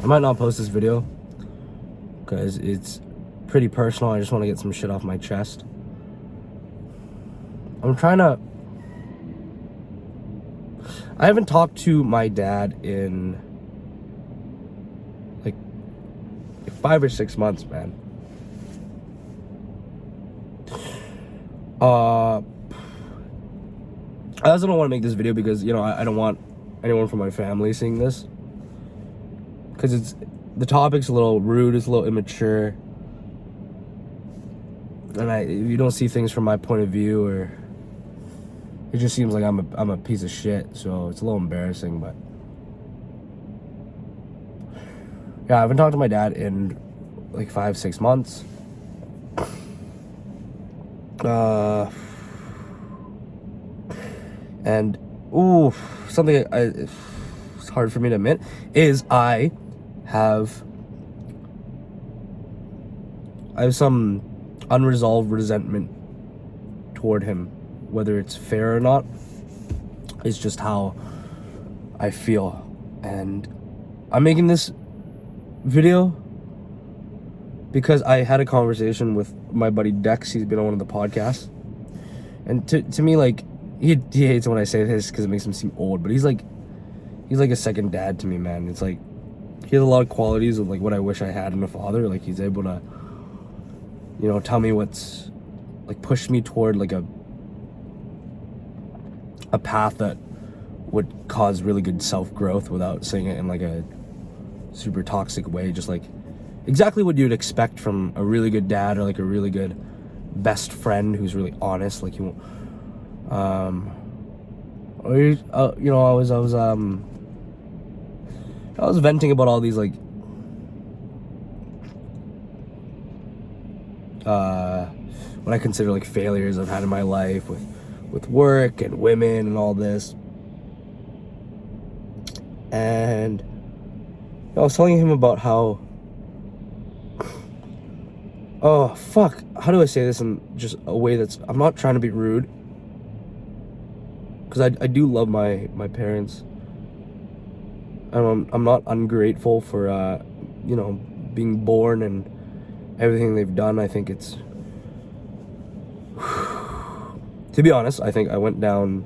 I might not post this video because it's pretty personal. I just want to get some shit off my chest. I haven't talked to my dad in like 5 or 6 months, man. I also don't want to make this video because, you know, I don't want anyone from my family seeing this. Because the topic's a little rude, it's a little immature. And if you don't see things from my point of view, or it just seems like I'm a piece of shit, so it's a little embarrassing. But yeah, I haven't talked to my dad in like 5-6 months. And something it's hard for me to admit is I have some unresolved resentment toward him. Whether it's fair or not, it's just how I feel. And I'm making this video because I had a conversation with my buddy Dex. He's been on one of the podcasts, and to me, like, he hates when I say this because it makes him seem old, but he's like a second dad to me, man. It's like he has a lot of qualities of like what I wish I had in a father. Like, he's able to, you know, tell me what's, like, push me toward like a path that would cause really good self-growth without saying it in like a super toxic way. Just like exactly what you'd expect from a really good dad, or like a really good best friend who's really honest. Like, you know, I was venting about all these like what I consider like failures I've had in my life with work and women and all this. And I was telling him about how, how do I say this in just a way that's, I'm not trying to be rude, because I do love my parents. I'm not ungrateful for you know, being born and everything they've done. I think it's to be honest, I think I went down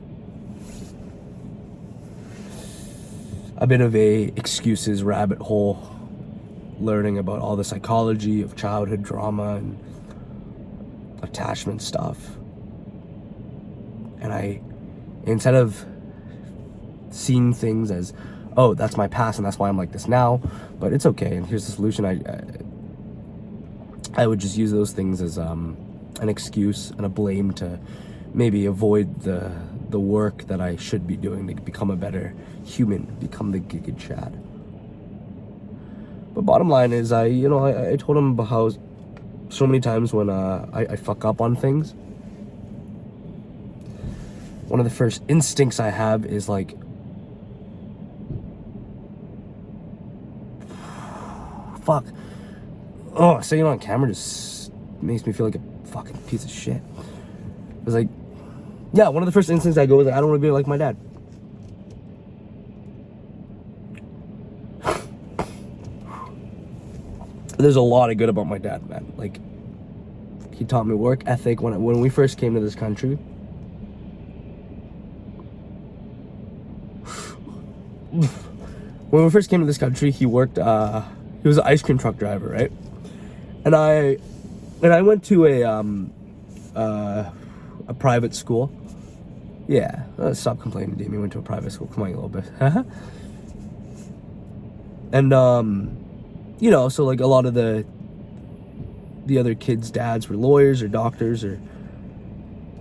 a bit of a excuses rabbit hole, learning about all the psychology of childhood trauma and attachment stuff. And instead of seeing things as, oh, that's my past and that's why I'm like this now, but it's okay and here's the solution, I would just use those things as an excuse and a blame to maybe avoid the work that I should be doing to become a better human, become the Giga Chad. But bottom line is, I told him about how so many times when I fuck up on things, one of the first instincts I have is like, fuck. Oh, saying it on camera just makes me feel like a fucking piece of shit. It was like, yeah, one of the first instincts I go is, I don't want to be like my dad. There's a lot of good about my dad, man. Like, he taught me work ethic when we first came to this country. When we first came to this country, he worked, he was an ice cream truck driver, right? And I went to a private school. Yeah, stop complaining, Damien. Went to a private school. Come on, a little bit. And you know, so like a lot of the other kids' dads were lawyers or doctors or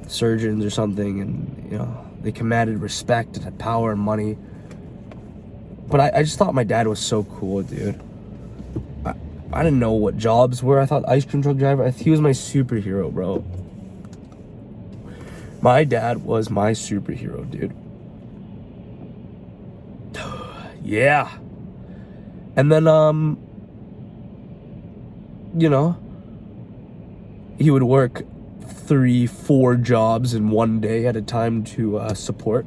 surgeons or something, and you know, they commanded respect and had power and money. But I just thought my dad was so cool, dude. I didn't know what jobs were. I thought ice cream truck driver, he was my superhero, bro. My dad was my superhero, dude. Yeah. And then, you know, he would work 3-4 jobs in one day at a time to support.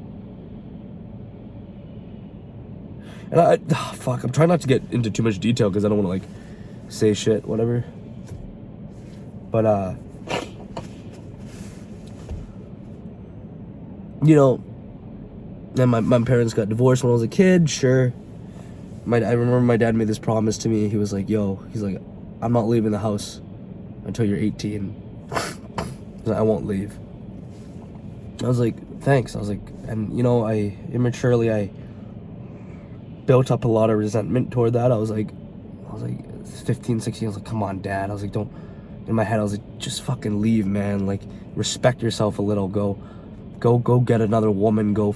And I'm trying not to get into too much detail because I don't want to like say shit, whatever. But you know, and my parents got divorced when I was a kid. Sure, I remember my dad made this promise to me. He was like, he's like, I'm not leaving the house until you're 18. I won't leave. I was like, thanks. I was like, and you know, I built up a lot of resentment toward that. I was like 15, 16. I was like, come on, Dad. I was like, don't. In my head, I was like, just fucking leave, man. Like, respect yourself a little. Go get another woman. Go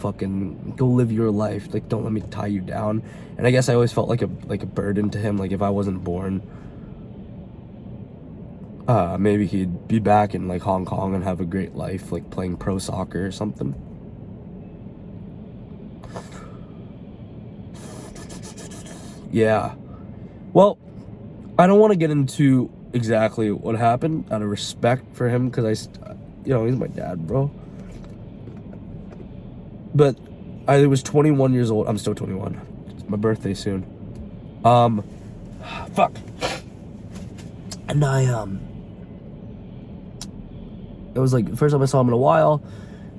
live your life. Like, don't let me tie you down. And I guess I always felt like a burden to him. Like, if I wasn't born, maybe he'd be back in like Hong Kong and have a great life, like playing pro soccer or something. Yeah. Well, I don't want to get into exactly what happened out of respect for him, because he's my dad, bro. But I was 21 years old. I'm still 21. It's my birthday soon. Fuck. And it was like the first time I saw him in a while,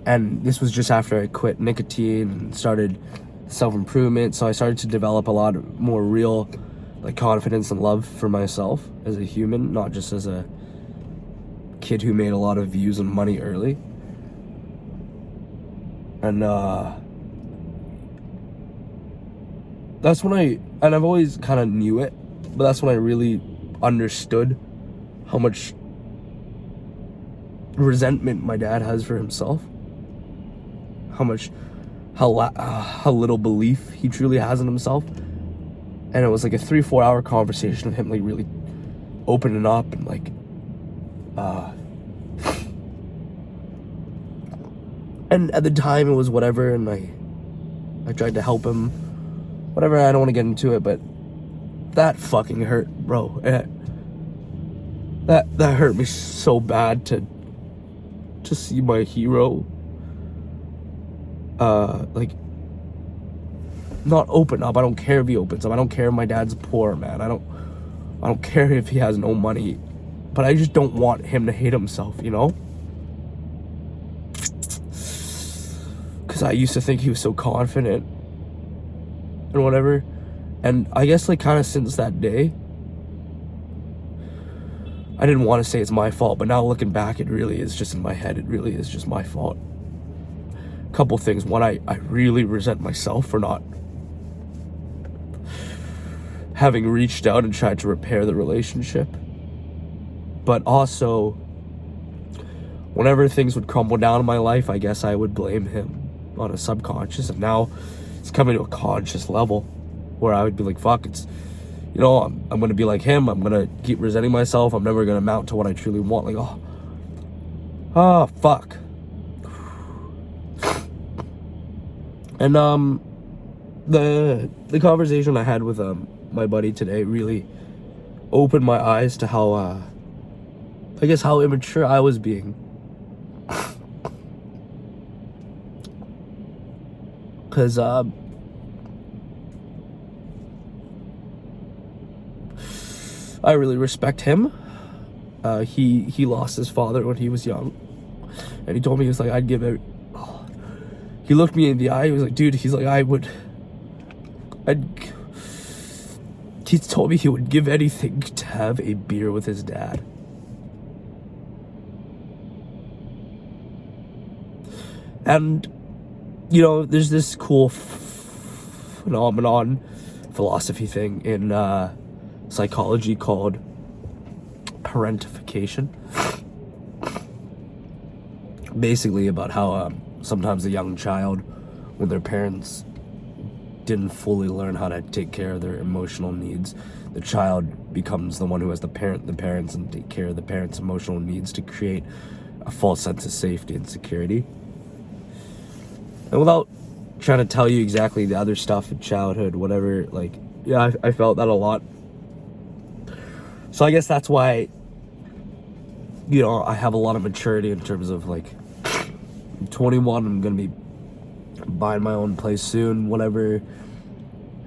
and this was just after I quit nicotine and started self-improvement. So I started to develop a lot more real like confidence and love for myself as a human, not just as a kid who made a lot of views and money early. And that's when I've always kind of knew it, but that's when I really understood how much resentment my dad has for himself, how little belief he truly has in himself. And it was like a 3-4 hour conversation of him like really opening up and like and at the time it was whatever, and I tried to help him, whatever. I don't want to get into it, but that fucking hurt, bro. That hurt me so bad to see my hero like not open up. I don't care if he opens up. I don't care if my dad's poor, man. I don't care if he has no money, but I just don't want him to hate himself, you know? Because I used to think he was so confident and whatever. And I guess like kind of since that day, I didn't want to say it's my fault, but now looking back, it really is just in my head. It really is just my fault. Couple things. One, I really resent myself for not having reached out and tried to repair the relationship. But also, whenever things would crumble down in my life, I guess I would blame him on a subconscious. And now it's coming to a conscious level where I would be like, fuck, it's, you know, I'm going to be like him. I'm going to keep resenting myself. I'm never going to amount to what I truly want. Like, oh, fuck. And the conversation I had with my buddy today really opened my eyes to how I guess how immature I was being. Cause I really respect him. He lost his father when he was young, and he told me, he was like, I'd give it. He looked me in the eye. He was like, dude, he's like, he told me he would give anything to have a beer with his dad. And, you know, there's this cool philosophy thing in psychology called parentification. Basically about how sometimes a young child, when their parents didn't fully learn how to take care of their emotional needs, the child becomes the one who has the parents, and take care of the parents' emotional needs to create a false sense of safety and security. And without trying to tell you exactly the other stuff in childhood, whatever, like, yeah, I felt that a lot. So I guess that's why, you know, I have a lot of maturity in terms of, like, I'm 21, I'm gonna be buying my own place soon, whatever.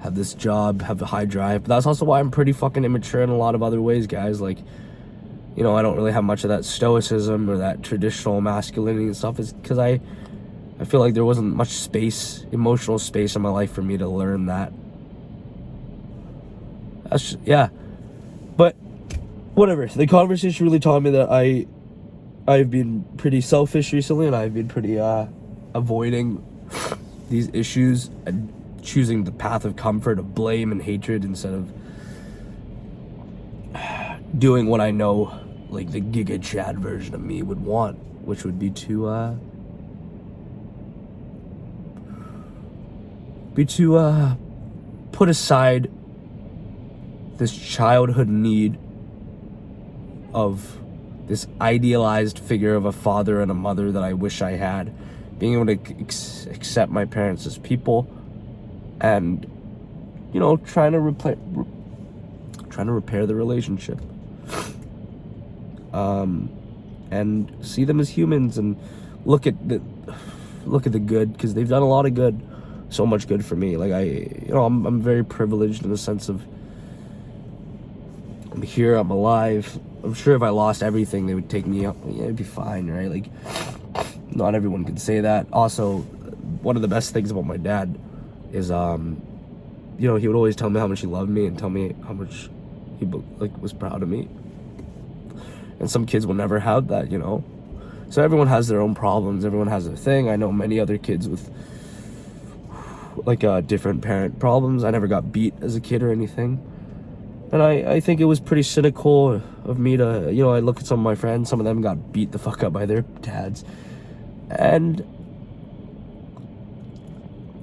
have this job, have a high drive. But that's also why I'm pretty fucking immature in a lot of other ways, guys. Like, you know, I don't really have much of that stoicism or that traditional masculinity and stuff. Is because I feel like there wasn't much space, emotional space in my life for me to learn that. That's just, yeah. But whatever. The conversation really taught me that I've been pretty selfish recently, and I've been pretty avoiding these issues and choosing the path of comfort, of blame and hatred, instead of doing what I know, like, the Giga Chad version of me would want, which would be to put aside this childhood need of this idealized figure of a father and a mother that I wish I had, being able to accept my parents as people, and, you know, trying to repair the relationship, and see them as humans, and look at the good, because they've done a lot of good, so much good for me. Like, I'm very privileged in the sense of I'm here, I'm alive. I'm sure if I lost everything, they would take me up. Yeah, it'd be fine, right? Like, not everyone can say that. Also, one of the best things about my dad is, you know, he would always tell me how much he loved me and tell me how much he, like, was proud of me. And some kids will never have that, you know? So everyone has their own problems. Everyone has their thing. I know many other kids with, like, different parent problems. I never got beat as a kid or anything. And I think it was pretty cynical of me to, you know, I look at some of my friends, some of them got beat the fuck up by their dads. And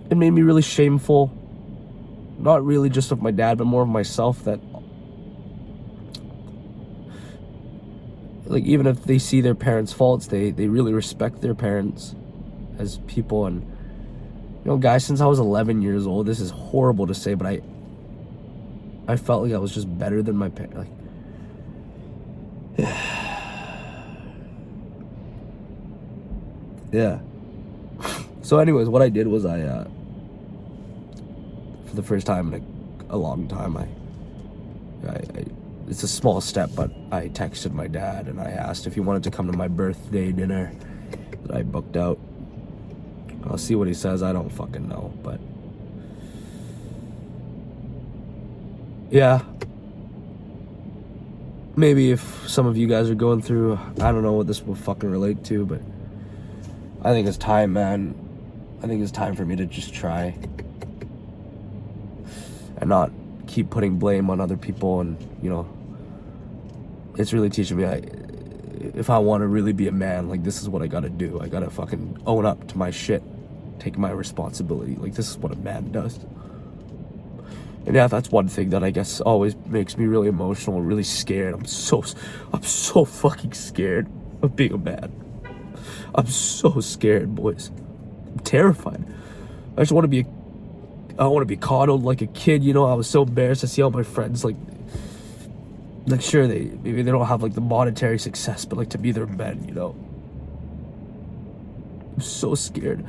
it made me really shameful. Not really just of my dad, but more of myself, that, like, even if they see their parents' faults, they really respect their parents as people. And, you know, guys, since I was 11 years old, this is horrible to say, but I felt like I was just better than my parents. Like, yeah. So anyways, what I did was for the first time in a long time, I it's a small step, but I texted my dad and I asked if he wanted to come to my birthday dinner that I booked out. I'll see what he says. I don't fucking know, but yeah, maybe if some of you guys are going through, I don't know what this will fucking relate to, but I think it's time, man. I think it's time for me to just try and not keep putting blame on other people. And, you know, it's really teaching me, if I want to really be a man, like, this is what I gotta do. I gotta fucking own up to my shit, take my responsibility. Like, this is what a man does. And yeah, that's one thing that I guess always makes me really emotional and really scared. I'm so fucking scared of being a man. I'm so scared, boys. I'm terrified. I just want to be coddled like a kid, you know. I was so embarrassed to see all my friends, like sure, maybe they don't have, like, the monetary success, but, like, to be their men, you know. I'm so scared.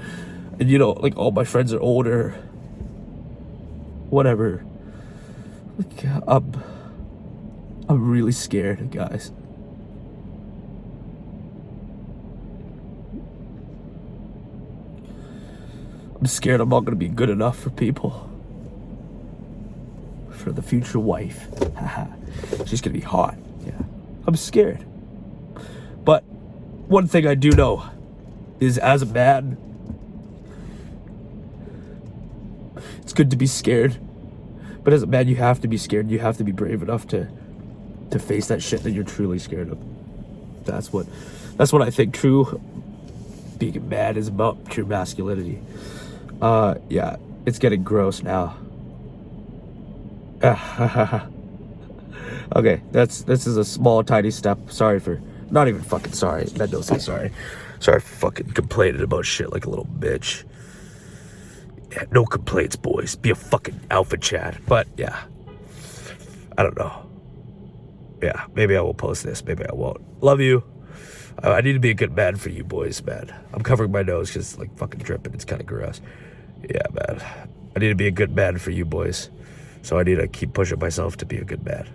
And, you know, like, all my friends are older. Whatever. Like, I'm really scared, guys. I'm scared I'm not gonna be good enough for people. For the future wife. Haha. She's gonna be hot. Yeah. I'm scared. But one thing I do know is, as a man, it's good to be scared. But as a man, you have to be scared. You have to be brave enough to face that shit that you're truly scared of. That's what I think true being a man is about, true masculinity. Yeah, it's getting gross now. Okay, this is a small, tiny step. Sorry for, not even fucking sorry. That don't say sorry. Sorry for fucking complaining about shit like a little bitch. Yeah, no complaints, boys. Be a fucking alpha Chad. But yeah, I don't know. Yeah, maybe I will post this. Maybe I won't. Love you. I need to be a good man for you boys, man. I'm covering my nose because, like, fucking dripping. It's kind of gross. Yeah, man. I need to be a good man for you boys. So I need to keep pushing myself to be a good man.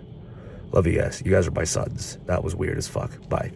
Love you guys. You guys are my sons. That was weird as fuck. Bye.